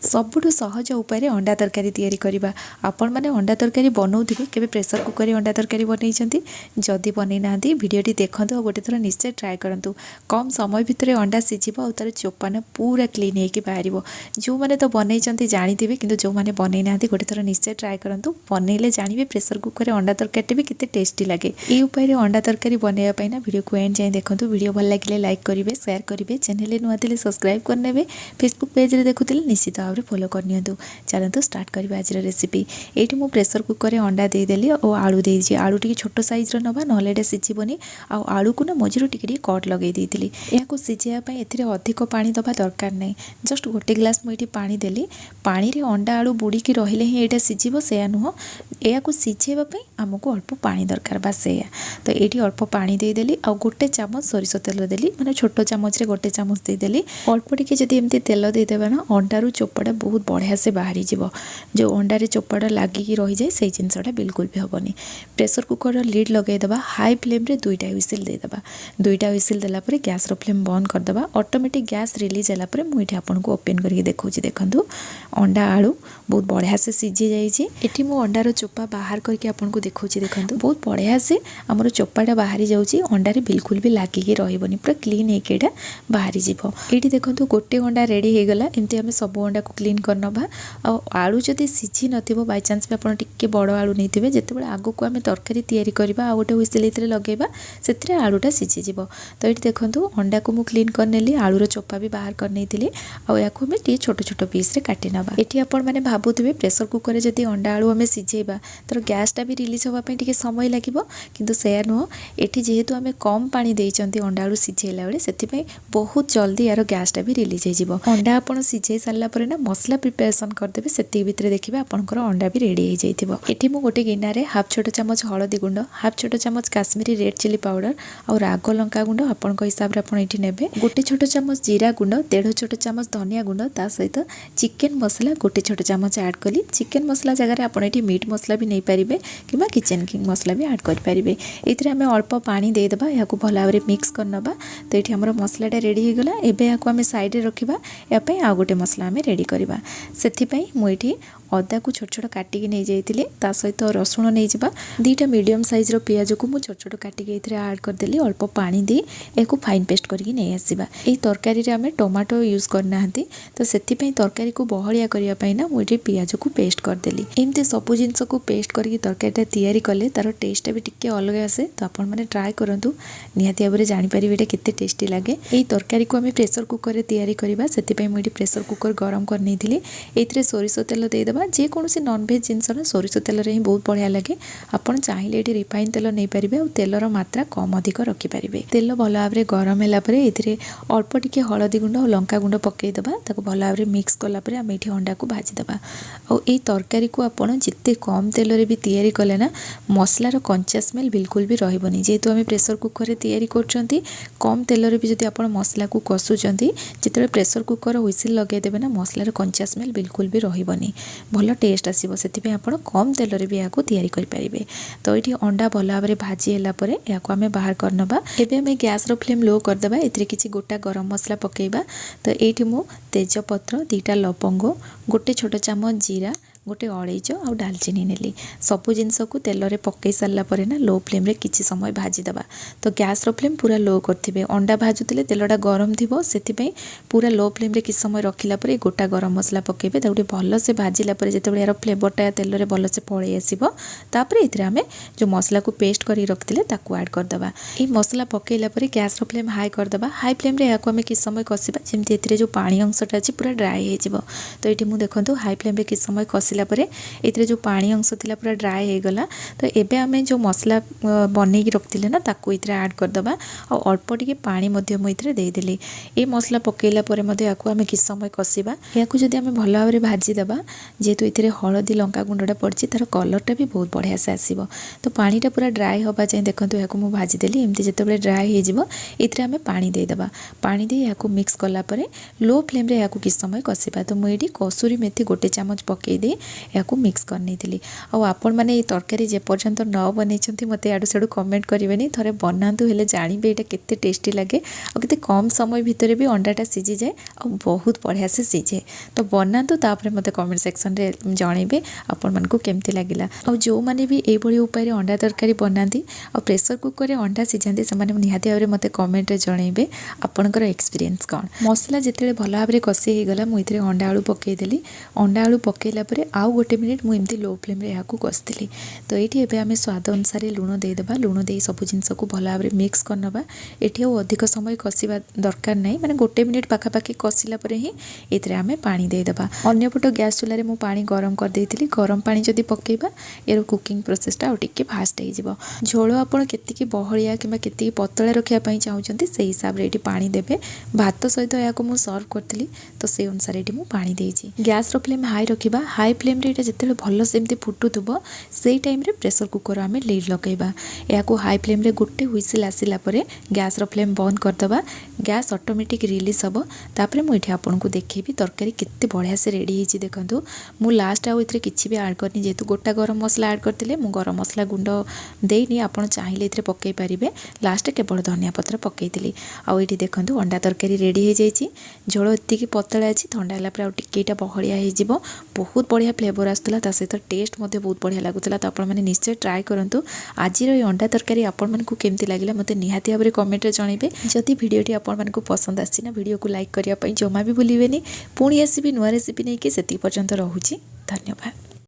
सबुठु सहज उपाय अंडा तरकारी तैयारी करबा। आपण माने अंडा तरकारी बनाउथिबे केबे प्रेशर कुकर रे अंडा तरकारी बनैछंती? जदि बनै नांती वीडियोटी देखंतु और गोटे थर निश्चय ट्राए करंतु। कम समय भितरे अंडा सिझिबो और तार चोपाना पूरा क्लीन हेकी बाहरिबो। जो माने तो बनैछंती जानिथिबे किंतु जो माने बनै नांती गोटे थर निश्चय ट्राए करंतु। बनैले जानिबे प्रेशर कुकर रे अंडा तरकारी भी केते टेस्टी लागे। ए उपाय रे अंडा तरकारी बनैया पई ना वीडियो को एंड जाय देखंतु। वीडियो भल लागिले लाइक करिवे, शेयर करिवे, चैनल रे नुआ थिले सब्सक्राइब करनेबे, फेसबुक पेज रे देखुथिले निश्चित भाव फॉलो करनी। चलतु स्टार्ट करिबा आज रेसिपी। एठी मु प्रेशर कुकर रे अंडा दे देली और आलू दे दी। आलू टी छोट साइज रो नबा नले एटा सिझिबोनी। आ आलू को ना मझिरु टिके कट लगे देइतिली। याको सिझिया पई एथिरे अधिक पानी दबा दरकार नै। जस्ट गोटे ग्लास मु एठी पानी देली। पानी रे अंडा आलू बुड़ी की रहिले ही एटा सिझिबो सेया नुह। याको सिझेबा पई हमको अल्प पानी दरकार बा सेया। तो एठी अल्प पानी दे देली आ गोटे चामच सरिष तेल देली। माने छोट चामच रे गोटे चामच दे देली। अल्प टिके जदी एमती तेल दे देबा ना अंडा रु चोपाटा बहुत बढ़िया से बाहरी जीवो। जो अंडारे चोपाटा लागिकी रही जाए से जिनसटा बिल्कुल भी हेनी। प्रेशर कुकर लिड लगेदेबा। हाई फ्लेम रे दुईटा हुइसिल देदेबा। दुईटा हुइसिल देला परे गैस रो फ्लेम बंद करदेबा। ऑटोमेटिक गैस रिलीज होला परे मुइठी आपनको ओपन करके देखौची। देखंतु अंडा आलू बहुत बढ़िया से सिझी जाइए। एठी मु अंडार चोपा बाहर करके आपनको देखौची। देखंतु बहुत बढ़िया से हमर चोपाटा बाहरी जाउची। अंडारे बिल्कुल भी लागिकी रहिबोनी, पूरा क्लीन हेके एटा बाहरी जीवो। एठी देखंतु गोटे अंडा रेडी हे गला। एमती हम सब अंडा को क्लीन करनबा। आ आलू जदि सिझी नथिबो बाय चांस पे आपण टिके बड़ आलू नैथिबे, जेतेबेले आगो को आमे तरकारी तैयारी करबा आ गोटे हुइसिल इतरे लगेबा सेतरे आलूटा सिझी जीवो। तो एठी देखंतु अंडा को मु क्लीन करनेली, आलू रो चोपा भी बाहर करनेइतिली। आ याको हम टी छोट छोट पीस रे काटी नबा। एठी आपण माने भाबुथिबे प्रेशर कुकर रे जदि अंडा आलू हमें सिझेबा तर गैसटा भी रिलीज होबा पे टिके समय लागिबो, किंतु सेया नुह। एठी जेहेतु हमें कम पानी देइचंती अंडा आलू सिझेला बेले सेति पई बहुत जल्दी यार गैसटा भी रिलीज हे जीवो। अंडा आपण सिझे सारला परे ना मसला प्रिपरेशन करदेबे। सेति भितरे देखिबे आपनकर अंडा भी रेडी हो जाइथिबो। एठी मु गोटे गिना रे हाफ छोट चामच हळदी गुंड, हाफ छोट चामच काश्मीरी रेड चिली पाउडर और राग लंका गुंड आपनक हिसाब रे आपण एठी नेबे। गोटे छोट चामच जीरा गुंड, 1.5 छोट चामच धनिया गुंड, ता सहित चिकन मसला गोटे छोट चामच ऐड कली। चिकन मसला जगह रे आपण एठी मीट मसला भी नै परिबे किबा किचन किंग मसला भी ऐड कर परिबे। एथिरे हमें अल्प पानी दे देबा। याको भला भाबरे मिक्स करनबा। तो एठी हमर मसलाटा रेडी हे गला। एबे याको हमें साइड रे रखिबा। या पे आ गोटे मसला हमें रेडी करबा। सेथि पई मु एठी अदा को छोट छोट काटिकी नहीं जाइतिली। ता सहित रसुण नहीं जिबा। दीटा मीडियम साइज रो पियाज को मु छोट छोट काटिकी एथिरे ऐड कर देली। अल्प पानी दे एको फाइन पेस्ट करके नहीं आसीबा। एई तरकारी रे हमें टमाटो यूज करना हंती। तो सेथि पई तरकारी को बहलिया करिया पई ना मु एठी पियाज को पेस्ट कर देली। एमते सब जिंस को पेस्ट करके तरकारीटा तैयारी कले तार टेस्ट भी टिके अलग आसे। तो आपण माने ट्राई करंतु, निहाती भाबरे जानि परिबे एटा केते टेस्टी लागे। एई तरकारी को हमें प्रेशर कुकर रे तैयारी करबा। सेथि पई मु एठी प्रेशर कुकर गरम कर नैथिली। एथिरे सोरिष तेल दे देबा। जे कोनोसी नॉन वेज जिनस ना सोरिष तेल रे ही बहुत बढ़िया लगे। आपण चाहिले एठी रिफाइन तेल नै परिबे और तेलर मात्रा कम अधिक रखि परिबे। तेल भला भाबरे गरम हैला परे एथिरे अल्प टिके हळदी गुंड और लंका गुंड पक्कै देबा। ताको भला भाबरे मिक्स करला परे हम एठी अंडा को भाजी देबा। और एई तरकारी को आपण जिते कम तेल रे भी तैयारी कले ना मसलार कंचा स्मेल बिल्कुल भी रहिबोनी। जेहेतु हम प्रेशर कुकर रे तैयारी करचंती कम तेल रे भी जदि आपण मसला को कसुचंती जेतेबेले प्रेशर कुकर हुइसिल लगे देबे ना मसलार कंचा स्मेल बिल्कुल भी रहिबोनी। भल टेस्ट आसीबो। सेति आपण कम तेल रे भी याको तैयारी करि परिबे। तो एठी अंडा भल भाबरे भाजी हैला परे याको हमें बाहर करनबा। एबे हमें गैस रो फ्लेम लो कर देबा। एथिरे किछि गोटा गरम मसला पकेइबा। तो एठी मु तेजपत्र, 2टा लवंग, गोटे छोट चामच जीरा, गोटे अळेइच और दालचीनी नेली। सबु जिनस को तेल रे पकई सारला परे ना लो फ्लेम रे किछि समय भाजी दबा। तो गैस रो फ्लेम पूरा लो करथिबे। अंडा भाजुतिले तेलटा गरम थिबो, सेति पई पूरा लो फ्लेम रे किछि समय रखिला परे गोटा गरम मसला पकेबे। ताउटे भल से भाजिला परे जेतेबेले यार फ्लेवरटा तेल रे भल से पळै आसीबो। तापरे इतरे हमें जो मसला को पेस्ट करी रखथिले ताकू ऐड कर दबा। ए मसला पकेइला परे गैस रो फ्लेम हाई कर दबा। हाई फ्लेम रे याको हमें किछि समय कसिबा जेमति इतरे जो पानी अंशटा अछि पूरा ड्राई हे जिवो। तो एठी मु देखंतु हाई फ्लेम रे किछि समय कसिला परे एथिरे जो पानी अंश थिला पूरा ड्राई हे गला। तो एबे हमें जो मसला बनै की रखथिले ना ताकू इतरे ऐड कर दबा। और अल्प टिके पानी मध्ये मु इतरे दे देली। ए मसला पकेइला परे मध्ये याको हमें किछि समय कसिबा। याको जदि हमें भल भाबरे भाजी दबा जेतु इतरे हळदी लंका गुंडटा पड़छि तार कलरटा भी बहुत बढ़िया से आसीबो। तो पानीटा पूरा ड्राई होबा जाय देखंतु याको मु भाजी देली। एमति जेतेबेले ड्राई हे जिवो इतरे हमें पानी दे दबा। पानी दे याको मिक्स करला परे लो फ्लेम रे याको किछि समय कसिबा। तो मु एठी कसूरी मेथी गोटे चामच पकेइ दे या मिक्स कर नहीं आपण मैंने ये तरकारी जेपर्यंत न बनई मत आड़ू साड़ू कमेंट करेंगे थे बनातु हेले जानवे यहाँ केते टेस्टी लगे और केते कम समय भितर भी अंडाटा सीझी जाए और बहुत बढ़िया से सीझे। तो बनातु तापर मत कमेंट सेक्शन रे जनइबे आपण मानकु केमती लगिला। और जो माने भी एभली उपाय अंडा तरकारी बनाती और प्रेसर कुकर अंडा सीझाती से निहाती भाव में मत कमेंट जनइबे आपणकर एक्सपीरियंस कौन। मसला जिते भल भाव में कषि होगला मुझे अंडा आलू पकईदेली। अंडा आलू पकईला आउ गोटे मिनिट मुझे लो फ्लेम रे यहाँ कषी। तो ये आम स्वाद अनुसार लुण देदेबा। लुण दे सब जिनस को भल भाव में मिक्स करनबा। ये अधिक समय कषा दरकार नहीं माने गोटे मिनिट पाखापाखि कषिला ही ये आम पानी देदेबा। अन्यपट गैस चूल्हे में पानी गरम कर देती। गरम पानी जदि पकेबा यार कुकिंग प्रोसेसटा टिके फास्ट हो। झोल आपड़ के बहलिया कि पतला रखापी चाहते से हिसाब से ये पानी देवे। भात सहित यहाँ मुझे सर्व करी तो से अनुसार ये पानी देती। गैस फ्लेम हाई रखा। हाई फ्लेम रे जिते भल सेमती फुटुब से टाइम रे प्रेसर कुकर आम लिड लगेगा। यहाँ हाई फ्लेम रे गोटे हुइसिल आसिला परे गैस फ्लेम बंद करदे। गैस ऑटोमेटिक रिलीज हम। तापर मुझे आपको देखेबी तरकारी केते बढ़िया से रेडी होती। देखो मु लास्ट आउ इतरे किछि भी ऐड करनी जेहेतु गोटा गरम मसला ऐड करते मु गरम मसला गुंड देनी। आप चाहिए इतरे पकई पारे। लास्ट केवल धनिया पत्र पकईली। आउ ये देखो अंडा तरकारी रेडी हो जाइए। झोल एतिक पतला अच्छी ठंडा है आउ टिकेटा बहलिया हो। बहुत बढ़िया फ्लेवर आसूला सहित टेस्ट बहुत बढ़िया लगुला। तो आप निश्चय ट्राए करूँ। आज अंडा तरकारी आपण मानकु केमती लगिला मते निहाती भाव में कमेंट जनइबे। जदि वीडियोटी आपण मानकु पसंद आसी वीडियो को लाइक करने जमा भी भूलिबेनी। पुणी आसीबी नुआ रेसिपी नहीं कि सेति पर्यंत रहुछि। धन्यवाद।